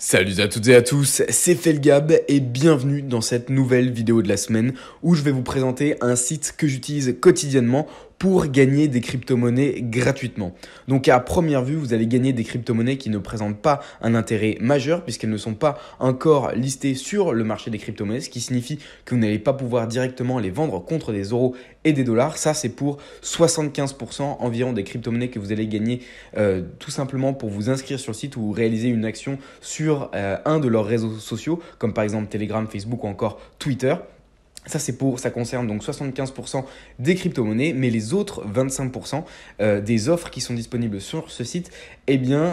Salut à toutes et à tous, c'est Felgab et bienvenue dans cette nouvelle vidéo de la semaine où je vais vous présenter un site que j'utilise quotidiennement pour gagner des crypto-monnaies gratuitement. Donc à première vue, vous allez gagner des crypto-monnaies qui ne présentent pas un intérêt majeur puisqu'elles ne sont pas encore listées sur le marché des crypto-monnaies, ce qui signifie que vous n'allez pas pouvoir directement les vendre contre des euros et des dollars. Ça, c'est pour 75% environ des crypto-monnaies que vous allez gagner tout simplement pour vous inscrire sur le site ou réaliser une action sur un de leurs réseaux sociaux, comme par exemple Telegram, Facebook ou encore Twitter. Ça concerne donc 75% des crypto-monnaies, mais les autres 25% des offres qui sont disponibles sur ce site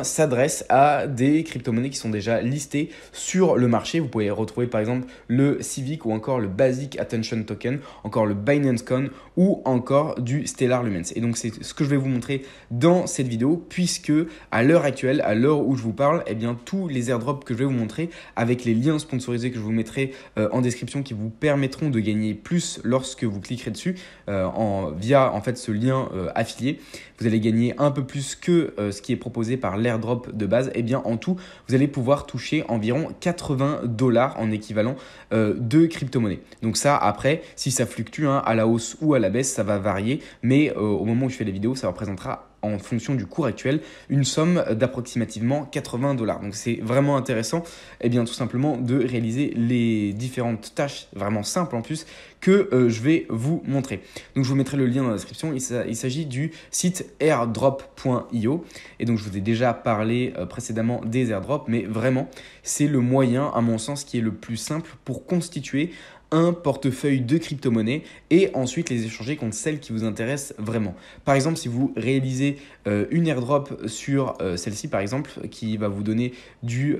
s'adressent à des crypto-monnaies qui sont déjà listées sur le marché. Vous pouvez retrouver par exemple le Civic ou encore le Basic Attention Token, encore le Binance Coin ou encore du Stellar Lumens. Et donc c'est ce que je vais vous montrer dans cette vidéo, puisque à l'heure actuelle, à l'heure où je vous parle, tous les airdrops que je vais vous montrer avec les liens sponsorisés que je vous mettrai en description qui vous permettront de gagner plus lorsque vous cliquerez dessus via en fait ce lien affilié. Vous allez gagner un peu plus que ce qui est proposé par l'airdrop de base. En tout, vous allez pouvoir toucher environ 80 $ en équivalent de crypto-monnaie. Donc ça, après, si ça fluctue à la hausse ou à la baisse, ça va varier. Mais au moment où je fais les vidéos, ça représentera en fonction du cours actuel, une somme d'approximativement 80 $. Donc c'est vraiment intéressant tout simplement de réaliser les différentes tâches vraiment simples en plus que je vais vous montrer. Donc je vous mettrai le lien dans la description. Il s'agit du site airdrop.io et donc je vous ai déjà parlé précédemment des airdrops, mais vraiment c'est le moyen à mon sens qui est le plus simple pour constituer un portefeuille de crypto-monnaies et ensuite les échanger contre celles qui vous intéressent vraiment. Par exemple, si vous réalisez une airdrop sur celle-ci par exemple, qui va vous donner du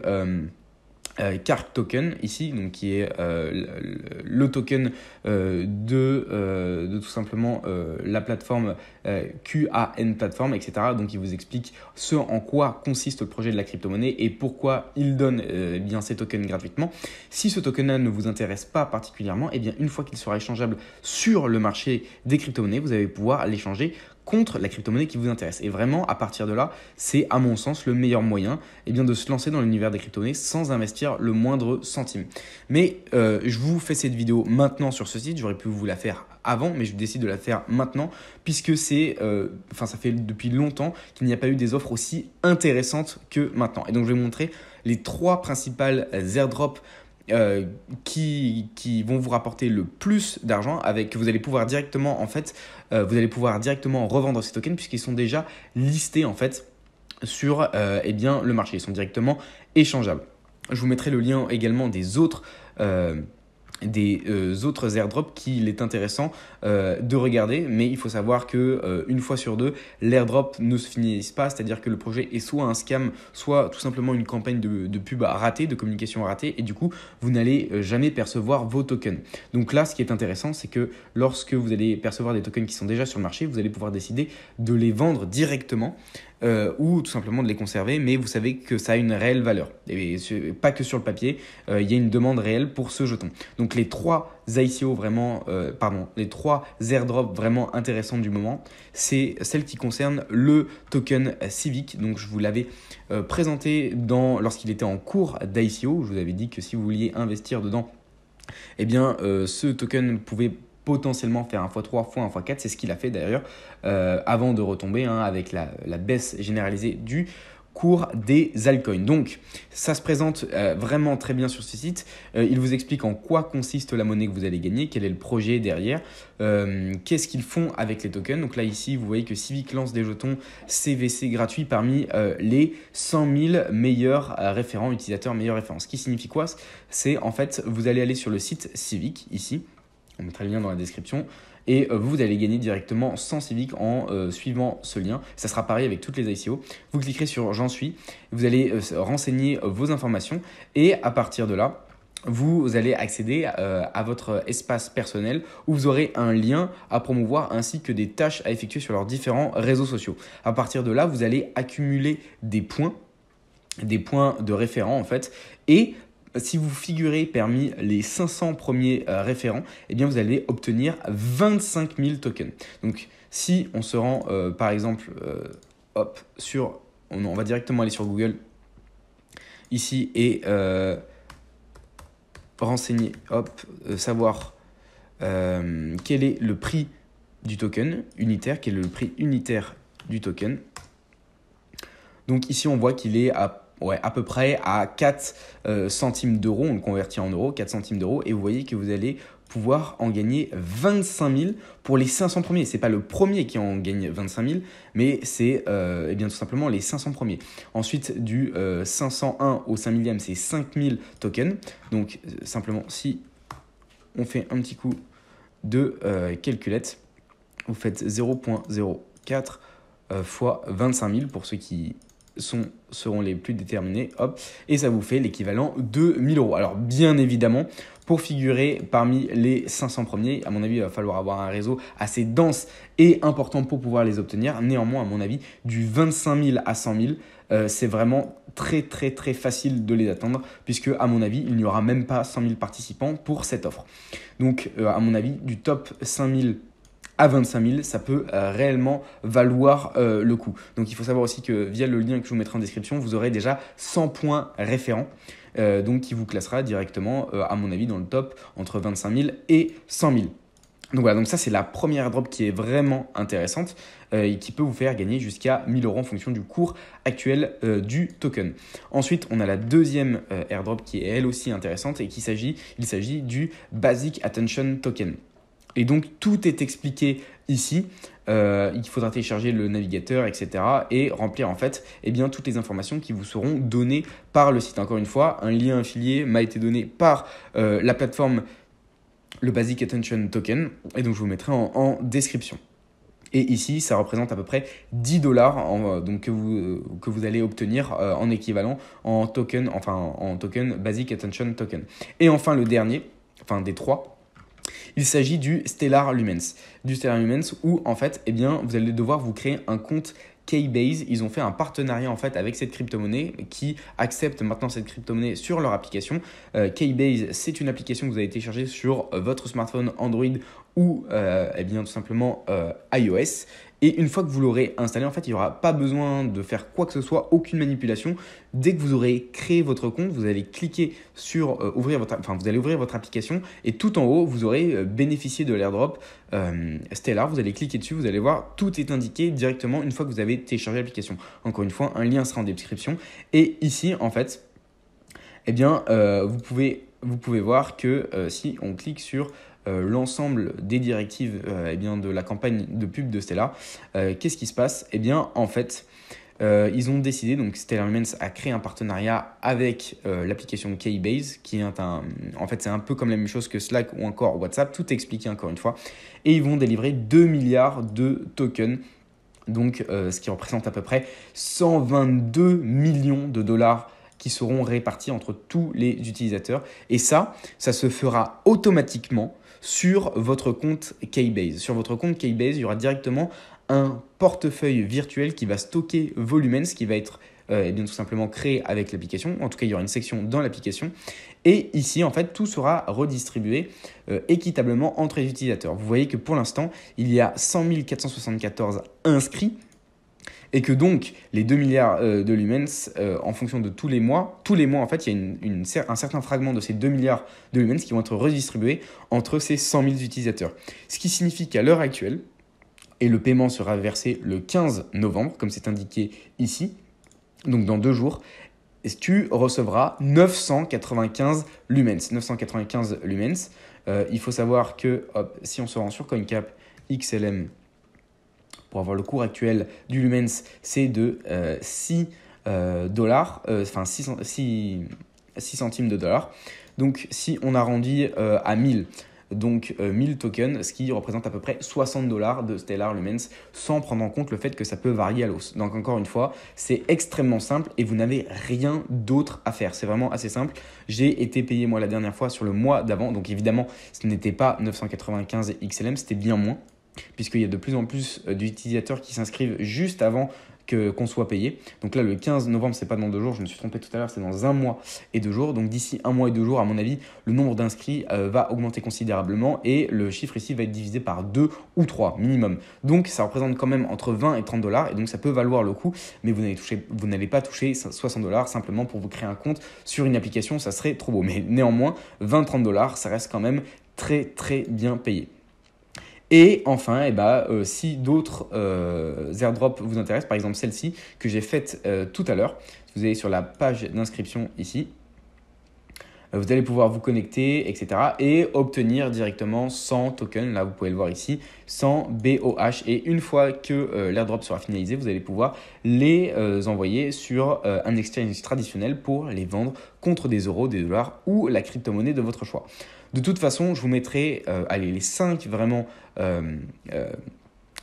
CARC token ici, donc qui est le token de tout simplement la plateforme QAN Platform, etc. Donc il vous explique ce en quoi consiste le projet de la crypto-monnaie et pourquoi il donne ces tokens gratuitement. Si ce token-là ne vous intéresse pas particulièrement, une fois qu'il sera échangeable sur le marché des crypto-monnaies, vous allez pouvoir l'échanger contre la crypto-monnaie qui vous intéresse. Et vraiment, à partir de là, c'est à mon sens le meilleur moyen de se lancer dans l'univers des crypto-monnaies sans investir le moindre centime. Mais je vous fais cette vidéo maintenant sur ce site. J'aurais pu vous la faire avant, mais je décide de la faire maintenant puisque ça fait depuis longtemps qu'il n'y a pas eu des offres aussi intéressantes que maintenant. Et donc, je vais vous montrer les 3 principales airdrops qui vont vous rapporter le plus d'argent, que vous allez pouvoir directement revendre ces tokens puisqu'ils sont déjà listés en fait sur le marché. Ils sont directement échangeables. Je vous mettrai le lien également des autres airdrops qu'il est intéressant de regarder, mais il faut savoir que une fois sur deux, l'airdrop ne se finisse pas, c'est-à-dire que le projet est soit un scam, soit tout simplement une campagne de pub ratée, de communication ratée, et du coup, vous n'allez jamais percevoir vos tokens. Donc là, ce qui est intéressant, c'est que lorsque vous allez percevoir des tokens qui sont déjà sur le marché, vous allez pouvoir décider de les vendre directement ou tout simplement de les conserver, mais vous savez que ça a une réelle valeur. Et pas que sur le papier, il y a une demande réelle pour ce jeton. Donc les 3 les 3 airdrops vraiment intéressants du moment, c'est celles qui concernent le token Civic. Donc je vous l'avais présenté lorsqu'il était en cours d'ICO. Je vous avais dit que si vous vouliez investir dedans, ce token pouvait potentiellement faire un x3, fois un x4, c'est ce qu'il a fait d'ailleurs avant de retomber avec la baisse généralisée du cours des altcoins. Donc ça se présente vraiment très bien sur ce site. Il vous explique en quoi consiste la monnaie que vous allez gagner, quel est le projet derrière, qu'est-ce qu'ils font avec les tokens. Donc là ici vous voyez que Civic lance des jetons CVC gratuits parmi les 100 000 meilleurs référents, utilisateurs meilleurs référents. Ce qui signifie quoi? C'est en fait vous allez aller sur le site Civic ici. On mettra le lien dans la description. Et vous allez gagner directement 100 Civic en suivant ce lien. Ça sera pareil avec toutes les ICO. Vous cliquerez sur « J'en suis ». Vous allez renseigner vos informations. Et à partir de là, vous allez accéder à votre espace personnel où vous aurez un lien à promouvoir ainsi que des tâches à effectuer sur leurs différents réseaux sociaux. À partir de là, vous allez accumuler des points de référent en fait. Et si vous figurez parmi les 500 premiers référents, vous allez obtenir 25 000 tokens. Donc, si on se rend, par exemple, on va directement aller sur Google ici et renseigner, savoir quel est le prix du token unitaire, quel est le prix unitaire du token. Donc ici, on voit qu'il est à peu près à 4 centimes d'euros, on le convertit en euros, 4 centimes d'euros, et vous voyez que vous allez pouvoir en gagner 25 000 pour les 500 premiers. Ce n'est pas le premier qui en gagne 25 000, mais c'est tout simplement les 500 premiers. Ensuite, du 501 au 5 millième, c'est 5 000 tokens. Donc simplement, si on fait un petit coup de calculette, vous faites 0,04 fois 25 000 pour ceux qui seront les plus déterminés, hop, et ça vous fait l'équivalent de 1 000 €. Alors bien évidemment, pour figurer parmi les 500 premiers, à mon avis, il va falloir avoir un réseau assez dense et important pour pouvoir les obtenir. Néanmoins, à mon avis, du 25 000 à 100 000, c'est vraiment très facile de les atteindre, puisque à mon avis, il n'y aura même pas 100 000 participants pour cette offre. Donc à mon avis, du top 5 000 à 25 000, ça peut réellement valoir le coup. Donc il faut savoir aussi que via le lien que je vous mettrai en description, vous aurez déjà 100 points référents, donc qui vous classera directement, à mon avis, dans le top entre 25 000 et 100 000. Donc voilà, donc ça c'est la première airdrop qui est vraiment intéressante et qui peut vous faire gagner jusqu'à 1 000 € en fonction du cours actuel du token. Ensuite, on a la deuxième airdrop qui est elle aussi intéressante et il s'agit du Basic Attention Token. Et donc, tout est expliqué ici. Il faudra télécharger le navigateur, etc. et remplir en fait toutes les informations qui vous seront données par le site. Encore une fois, un lien affilié m'a été donné par la plateforme, le Basic Attention Token. Et donc, je vous mettrai en description. Et ici, ça représente à peu près 10 $, donc que vous allez obtenir en équivalent en token Basic Attention Token. Et enfin, le dernier, des trois, il s'agit du Stellar Lumens. Où en fait, vous allez devoir vous créer un compte Keybase. Ils ont fait un partenariat en fait avec cette crypto-monnaie qui accepte maintenant cette crypto-monnaie sur leur application. Keybase, c'est une application que vous allez télécharger sur votre smartphone Android ou tout simplement iOS. Et une fois que vous l'aurez installé, en fait, il n'y aura pas besoin de faire quoi que ce soit, aucune manipulation. Dès que vous aurez créé votre compte, vous allez cliquer sur vous allez ouvrir votre application et tout en haut, vous aurez bénéficié de l'airdrop Stellar. Vous allez cliquer dessus, vous allez voir, tout est indiqué directement une fois que vous avez téléchargé l'application. Encore une fois, un lien sera en description. Et ici, en fait, vous pouvez voir que si on clique sur l'ensemble des directives de la campagne de pub de Stellar, qu'est-ce qui se passe? En fait, ils ont décidé, donc Stellar Lumens a créé un partenariat avec l'application Keybase, qui est en fait c'est un peu comme la même chose que Slack ou encore WhatsApp, tout est expliqué encore une fois, et ils vont délivrer 2 milliards de tokens, donc ce qui représente à peu près 122 millions de dollars qui seront répartis entre tous les utilisateurs. Et ça se fera automatiquement sur votre compte Keybase. Sur votre compte Keybase, il y aura directement un portefeuille virtuel qui va stocker vos Lumens, qui va être tout simplement créé avec l'application. En tout cas, il y aura une section dans l'application. Et ici, en fait, tout sera redistribué équitablement entre les utilisateurs. Vous voyez que pour l'instant, il y a 100 474 inscrits. Et que donc, les 2 milliards de Lumens, en fonction de tous les mois, en fait, il y a un certain fragment de ces 2 milliards de Lumens qui vont être redistribués entre ces 100 000 utilisateurs. Ce qui signifie qu'à l'heure actuelle, et le paiement sera versé le 15 novembre, comme c'est indiqué ici, donc dans 2 jours, tu recevras 995 Lumens. 995 Lumens. Il faut savoir que si on se rend sur CoinCap XLM, pour avoir le cours actuel du Lumens, c'est de 6 centimes de dollars. Donc, si on arrondit à 1000, donc 1000 tokens, ce qui représente à peu près 60 $ de Stellar Lumens, sans prendre en compte le fait que ça peut varier à l'os. Donc, encore une fois, c'est extrêmement simple et vous n'avez rien d'autre à faire. C'est vraiment assez simple. J'ai été payé, moi, la dernière fois sur le mois d'avant. Donc, évidemment, ce n'était pas 995 XLM, c'était bien moins. puisqu'il y a de plus en plus d'utilisateurs qui s'inscrivent juste avant qu'on soit payé. Donc là, le 15 novembre, c'est pas dans 2 jours, je me suis trompé tout à l'heure, c'est dans 1 mois et 2 jours. Donc d'ici 1 mois et 2 jours, à mon avis, le nombre d'inscrits va augmenter considérablement et le chiffre ici va être divisé par 2 ou 3 minimum. Donc ça représente quand même entre 20 et 30 dollars et donc ça peut valoir le coup, mais vous n'allez pas toucher 60 dollars simplement pour vous créer un compte sur une application, ça serait trop beau. Mais néanmoins, 20-30 dollars, ça reste quand même très très bien payé. Et enfin, si d'autres airdrops vous intéressent, par exemple celle-ci que j'ai faite tout à l'heure, vous allez sur la page d'inscription ici, vous allez pouvoir vous connecter, etc. et obtenir directement 100 tokens, là vous pouvez le voir ici, 100 BOH. Et une fois que l'airdrop sera finalisé, vous allez pouvoir les envoyer sur un exchange traditionnel pour les vendre contre des euros, des dollars ou la crypto-monnaie de votre choix. De toute façon, je vous mettrai les 5 vraiment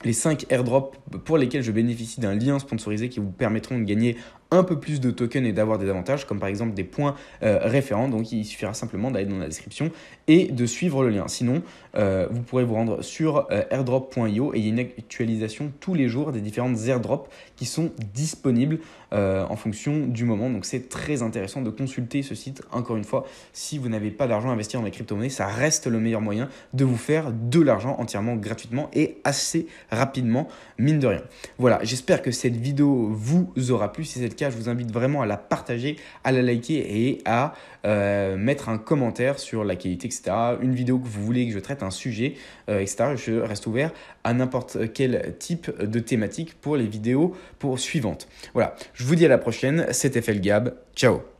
les 5 airdrops pour lesquels je bénéficie d'un lien sponsorisé qui vous permettront de gagner un peu plus de tokens et d'avoir des avantages, comme par exemple des points référents. Donc il suffira simplement d'aller dans la description et de suivre le lien. Sinon, vous pourrez vous rendre sur airdrop.io et il y a une actualisation tous les jours des différentes airdrops qui sont disponibles en fonction du moment. Donc c'est très intéressant de consulter ce site. Encore une fois, si vous n'avez pas d'argent à investir dans les crypto-monnaies, ça reste le meilleur moyen de vous faire de l'argent entièrement gratuitement et assez rapidement, mine de rien. Voilà, j'espère que cette vidéo vous aura plu. Si c'est le cas, je vous invite vraiment à la partager, à la liker et à mettre un commentaire sur la qualité, etc. Une vidéo que vous voulez que je traite, un sujet, etc. Je reste ouvert à n'importe quel type de thématique pour les vidéos suivantes. Voilà, je vous dis à la prochaine. C'était Felgab. Ciao.